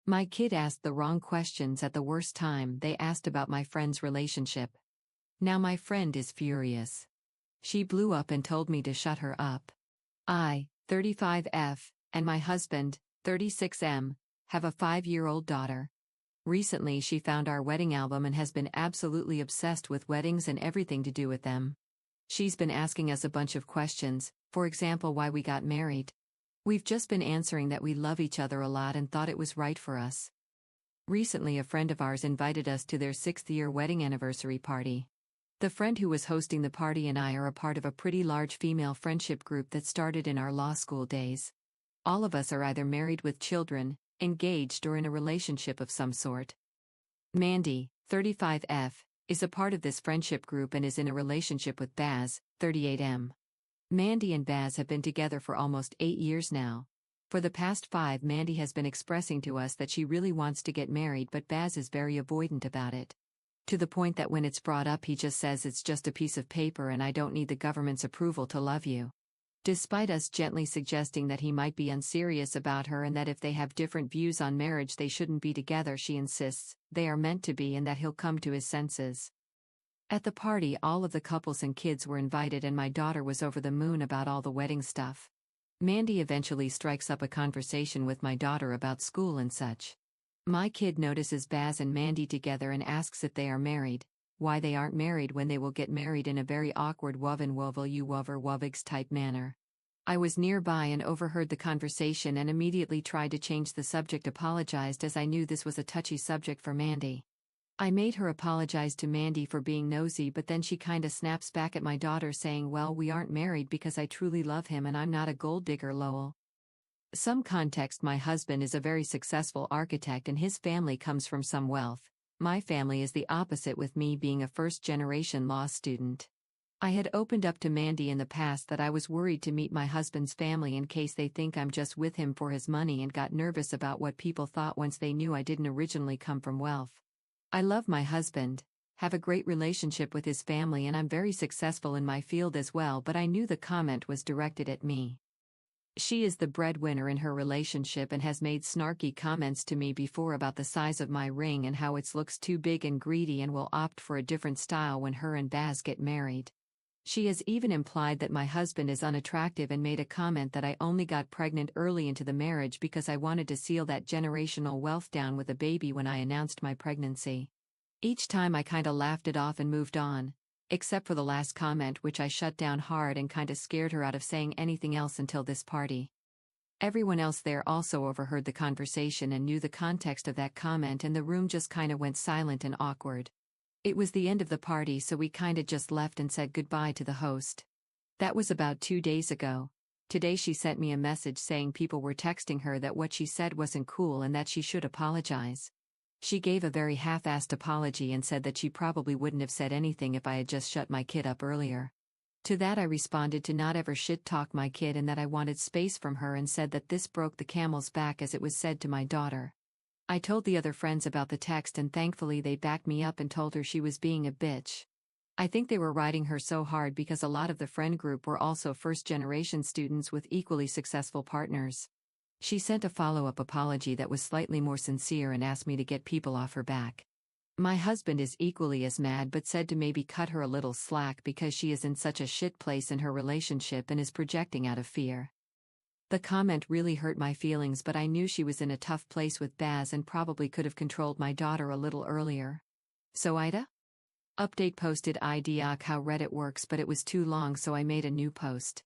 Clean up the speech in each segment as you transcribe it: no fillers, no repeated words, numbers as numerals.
My kid asked the wrong questions at the worst time. They asked about my friend's relationship. Now my friend is furious. She blew up and told me to shut her up. I, 35F, and my husband, 36M, have a 5-year-old daughter. Recently she found our wedding album and has been absolutely obsessed with weddings and everything to do with them. She's been asking us a bunch of questions, for example why we got married. We've just been answering that we love each other a lot and thought it was right for us. Recently a friend of ours invited us to their 6th-year wedding anniversary party. The friend who was hosting the party and I are a part of a pretty large female friendship group that started in our law school days. All of us are either married with children, engaged or in a relationship of some sort. Mandy, 35F, is a part of this friendship group and is in a relationship with Baz, 38M. Mandy and Baz have been together for almost 8 years now. For the past 5, Mandy has been expressing to us that she really wants to get married, but Baz is very avoidant about it. To the point that when it's brought up he just says it's just a piece of paper and I don't need the government's approval to love you. Despite us gently suggesting that he might be unserious about her and that if they have different views on marriage they shouldn't be together, she insists they are meant to be and that he'll come to his senses. At the party all of the couples and kids were invited and my daughter was over the moon about all the wedding stuff. Mandy eventually strikes up a conversation with my daughter about school and such. My kid notices Baz and Mandy together and asks if they are married, why they aren't married when they will get married in a very awkward woven wovel you wover wovigs type manner. I was nearby and overheard the conversation and immediately tried to change the subject, apologized as I knew this was a touchy subject for Mandy. I made her apologize to Mandy for being nosy, but then she kinda snaps back at my daughter saying, well, we aren't married because I truly love him and I'm not a gold digger lol. Some context: my husband is a very successful architect and his family comes from some wealth. My family is the opposite, with me being a first-generation law student. I had opened up to Mandy in the past that I was worried to meet my husband's family in case they think I'm just with him for his money and got nervous about what people thought once they knew I didn't originally come from wealth. I love my husband, have a great relationship with his family, and I'm very successful in my field as well, but I knew the comment was directed at me. She is the breadwinner in her relationship and has made snarky comments to me before about the size of my ring and how it looks too big and greedy and will opt for a different style when her and Baz get married. She has even implied that my husband is unattractive and made a comment that I only got pregnant early into the marriage because I wanted to seal that generational wealth down with a baby when I announced my pregnancy. Each time I kinda laughed it off and moved on, except for the last comment, which I shut down hard and kinda scared her out of saying anything else until this party. Everyone else there also overheard the conversation and knew the context of that comment, and the room just kinda went silent and awkward. It was the end of the party, so we kinda just left and said goodbye to the host. That was about 2 days ago. Today she sent me a message saying people were texting her that what she said wasn't cool and that she should apologize. She gave a very half-assed apology and said that she probably wouldn't have said anything if I had just shut my kid up earlier. To that I responded to not ever shit-talk my kid and that I wanted space from her, and said that this broke the camel's back, as it was said to my daughter. I told the other friends about the text and thankfully they backed me up and told her she was being a bitch. I think they were riding her so hard because a lot of the friend group were also first-generation students with equally successful partners. She sent a follow-up apology that was slightly more sincere and asked me to get people off her back. My husband is equally as mad, but said to maybe cut her a little slack because she is in such a shit place in her relationship and is projecting out of fear. The comment really hurt my feelings, but I knew she was in a tough place with Baz and probably could have controlled my daughter a little earlier. So Ida? Update posted IDOC how Reddit works, but it was too long, so I made a new post.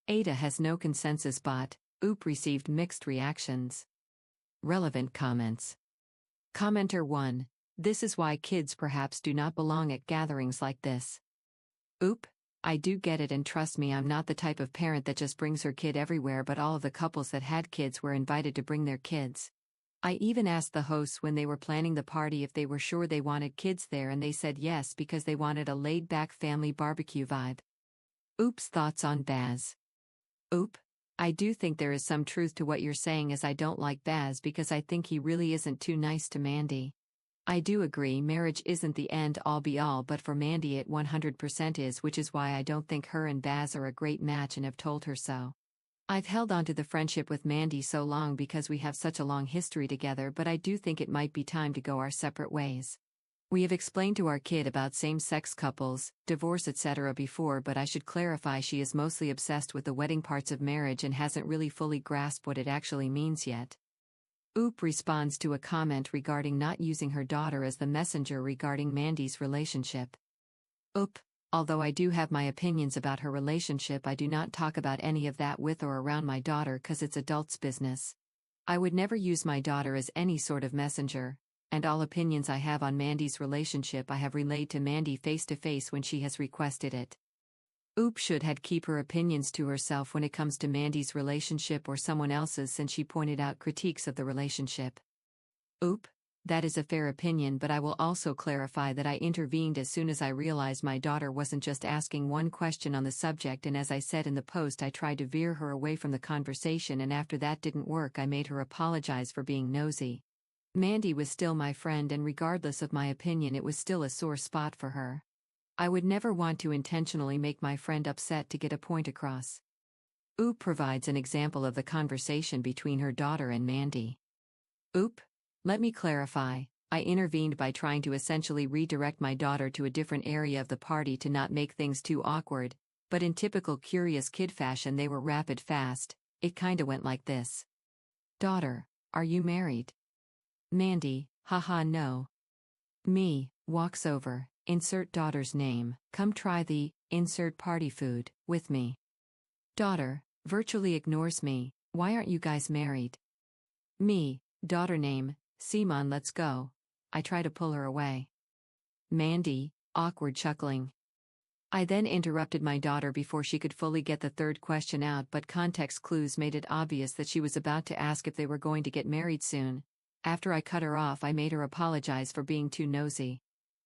Ada has no consensus bot. Oop received mixed reactions. Relevant comments. Commenter 1. This is why kids perhaps do not belong at gatherings like this. Oop. I do get it, and trust me, I'm not the type of parent that just brings her kid everywhere, but all of the couples that had kids were invited to bring their kids. I even asked the hosts when they were planning the party if they were sure they wanted kids there, and they said yes because they wanted a laid-back family barbecue vibe. Oops. Thoughts on Baz. Oop. I do think there is some truth to what you're saying, as I don't like Baz because I think he really isn't too nice to Mandy. I do agree marriage isn't the end-all be-all, but for Mandy it 100% is, which is why I don't think her and Baz are a great match and have told her so. I've held on to the friendship with Mandy so long because we have such a long history together, but I do think it might be time to go our separate ways. We have explained to our kid about same-sex couples, divorce etc. before, but I should clarify she is mostly obsessed with the wedding parts of marriage and hasn't really fully grasped what it actually means yet. Oop responds to a comment regarding not using her daughter as the messenger regarding Mandy's relationship. Oop. Although I do have my opinions about her relationship, I do not talk about any of that with or around my daughter cause it's adults' business. I would never use my daughter as any sort of messenger, and all opinions I have on Mandy's relationship I have relayed to Mandy face to face when she has requested it. Oop should had keep her opinions to herself when it comes to Mandy's relationship or someone else's, since she pointed out critiques of the relationship. Oop. That is a fair opinion, but I will also clarify that I intervened as soon as I realized my daughter wasn't just asking one question on the subject, and as I said in the post, I tried to veer her away from the conversation, and after that didn't work, I made her apologize for being nosy. Mandy was still my friend, and regardless of my opinion, it was still a sore spot for her. I would never want to intentionally make my friend upset to get a point across. Oop provides an example of the conversation between her daughter and Mandy. Oop. Let me clarify, I intervened by trying to essentially redirect my daughter to a different area of the party to not make things too awkward, but in typical curious kid fashion they were rapid fast. It kinda went like this. Daughter, are you married? Mandy, haha no. Me, walks over, insert daughter's name, come try the, insert party food, with me. Daughter, virtually ignores me, why aren't you guys married? Me, daughter name, Simon, let's go. I try to pull her away. Mandy, awkward chuckling. I then interrupted my daughter before she could fully get the third question out, but context clues made it obvious that she was about to ask if they were going to get married soon. After I cut her off, I made her apologize for being too nosy.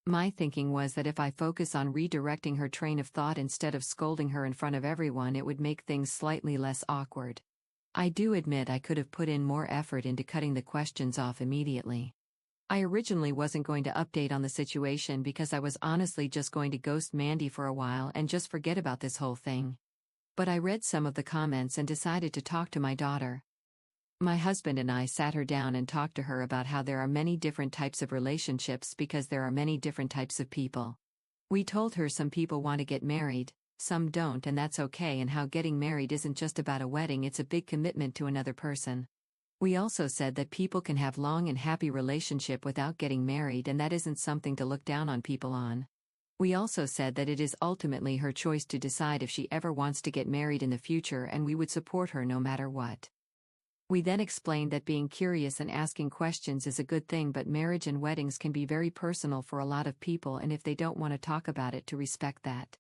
My thinking was that if I focus on redirecting her train of thought instead of scolding her in front of everyone, it would make things slightly less awkward. I do admit I could have put in more effort into cutting the questions off immediately. I originally wasn't going to update on the situation because I was honestly just going to ghost Mandy for a while and just forget about this whole thing. But I read some of the comments and decided to talk to my daughter. My husband and I sat her down and talked to her about how there are many different types of relationships because there are many different types of people. We told her some people want to get married, some don't, and that's okay, and how getting married isn't just about a wedding, it's a big commitment to another person. We also said that people can have long and happy relationship without getting married, and that isn't something to look down on people on. We also said that it is ultimately her choice to decide if she ever wants to get married in the future, and we would support her no matter what. We then explained that being curious and asking questions is a good thing, but marriage and weddings can be very personal for a lot of people, and if they don't want to talk about it, to respect that.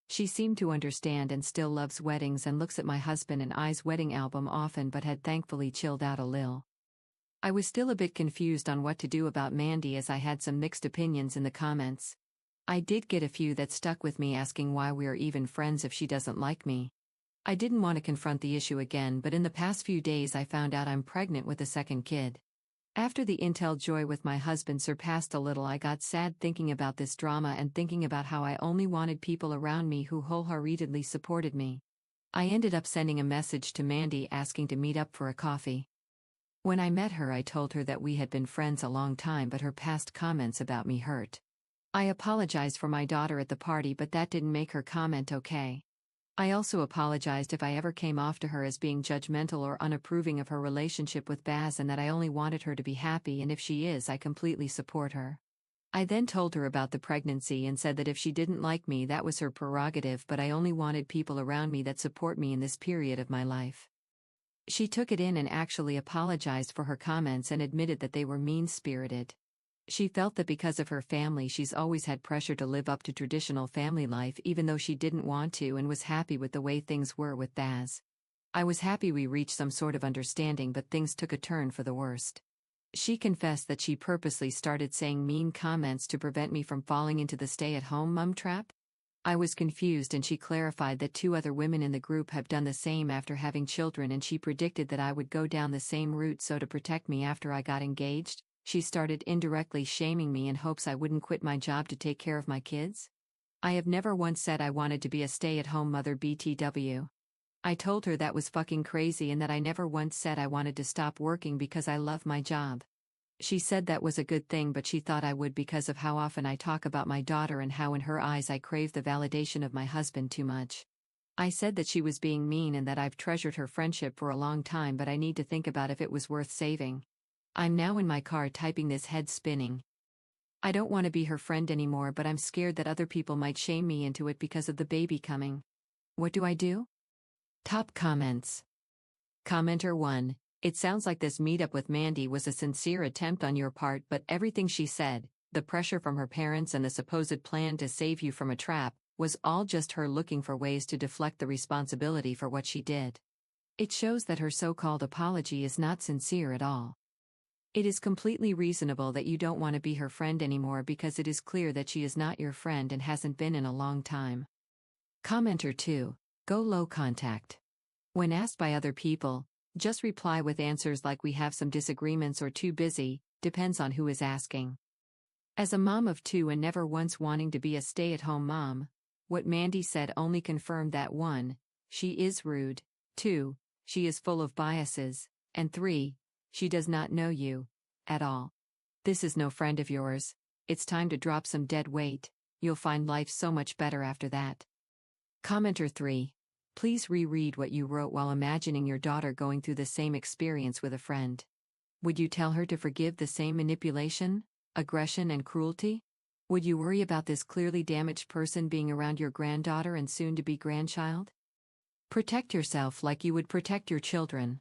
She seemed to understand and still loves weddings and looks at my husband and I's wedding album often, but had thankfully chilled out a lil. I was still a bit confused on what to do about Mandy, as I had some mixed opinions in the comments. I did get a few that stuck with me, asking why we are even friends if she doesn't like me. I didn't want to confront the issue again, but in the past few days I found out I'm pregnant with a second kid. After the intel joy with my husband surpassed a little, I got sad thinking about this drama and thinking about how I only wanted people around me who wholeheartedly supported me. I ended up sending a message to Mandy asking to meet up for a coffee. When I met her, I told her that we had been friends a long time, but her past comments about me hurt. I apologized for my daughter at the party, but that didn't make her comment okay. I also apologized if I ever came off to her as being judgmental or unapproving of her relationship with Baz, and that I only wanted her to be happy, and if she is, I completely support her. I then told her about the pregnancy and said that if she didn't like me, that was her prerogative, but I only wanted people around me that support me in this period of my life. She took it in and actually apologized for her comments and admitted that they were mean-spirited. She felt that because of her family, she's always had pressure to live up to traditional family life even though she didn't want to, and was happy with the way things were with Baz. I was happy we reached some sort of understanding, but things took a turn for the worst. She confessed that she purposely started saying mean comments to prevent me from falling into the stay-at-home mom trap. I was confused, and she clarified that 2 other women in the group have done the same after having children, and she predicted that I would go down the same route, so to protect me after I got engaged, she started indirectly shaming me in hopes I wouldn't quit my job to take care of my kids. I have never once said I wanted to be a stay-at-home mother, BTW. I told her that was fucking crazy and that I never once said I wanted to stop working because I love my job. She said that was a good thing, but she thought I would because of how often I talk about my daughter and how in her eyes I crave the validation of my husband too much. I said that she was being mean and that I've treasured her friendship for a long time, but I need to think about if it was worth saving. I'm now in my car typing this, head spinning. I don't want to be her friend anymore, but I'm scared that other people might shame me into it because of the baby coming. What do I do? Top comments. Commenter 1. It sounds like this meetup with Mandy was a sincere attempt on your part, but everything she said, the pressure from her parents and the supposed plan to save you from a trap, was all just her looking for ways to deflect the responsibility for what she did. It shows that her so-called apology is not sincere at all. It is completely reasonable that you don't want to be her friend anymore because it is clear that she is not your friend and hasn't been in a long time. Commenter 2. Go low contact. When asked by other people, just reply with answers like "we have some disagreements" or "too busy," depends on who is asking. As a mom of 2 and never once wanting to be a stay-at-home mom, what Mandy said only confirmed that 1. She is rude, 2. She is full of biases, and 3. She does not know you at all. This is no friend of yours. It's time to drop some dead weight. You'll find life so much better after that. Commenter 3. Please reread what you wrote while imagining your daughter going through the same experience with a friend. Would you tell her to forgive the same manipulation, aggression, and cruelty? Would you worry about this clearly damaged person being around your granddaughter and soon-to-be grandchild? Protect yourself like you would protect your children.